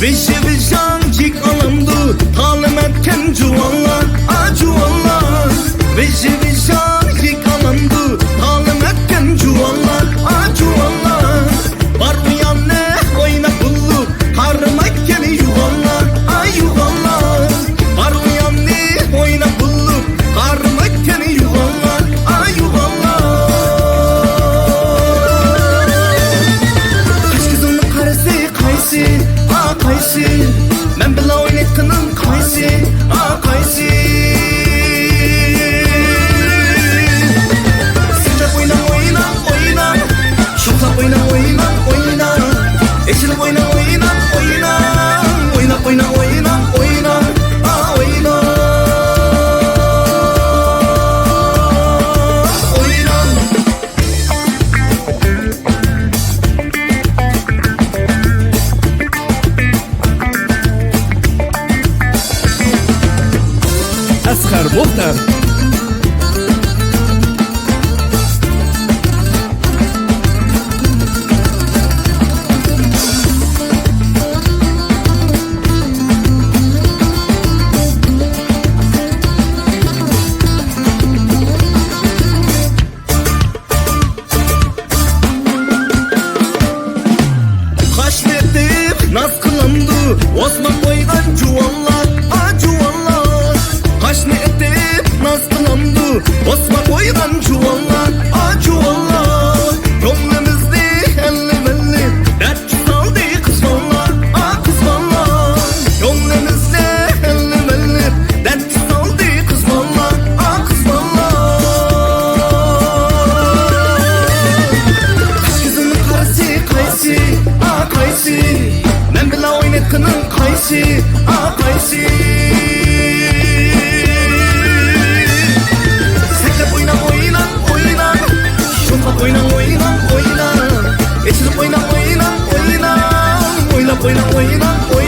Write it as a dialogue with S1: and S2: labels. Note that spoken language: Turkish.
S1: Beşi vicdancık alamdı talim etken cuvallar, cuvallar. Beşi vicdancık alamdı talim etken cuvallar, cuvallar. Var uyan ne oyna bullu harım ekkeni yuvallar, yuvallar. Var uyan ne oyna bullu harım ekkeni yuvallar, yuvallar. Kaç kızının karısı kaysı, kaysi, ben bile oynatkanım kaysi, kaysi. Sıcak oyna, oyna, oyna, şoklap oyna, oyna, oyna. Eşilip oyna, oyna, oyna, oyna, oyna, oyna, oyna, oyna.
S2: Asghar Muhtar.
S1: Kaç netip naz kılandı Osman boydan cuvallar, cuvallar. Kaç netip naz kılandı Osman boydan cuvallar, cuvallar. Gönlümüzde elli belli dert saldı kız vallar, kız vallar. Gönlümüzde elli belli dert saldı kız vallar, kız vallar. Kaç kızının karısı kaysi, kaysi. Ben bile oynatkanım kaysi, kaysi. Seklep oyna, oyna, oyna. Şoklap oyna, oyna, oyna. Eşilip oyna, oyna, oyna. Oynap oyna, oyna, oyna.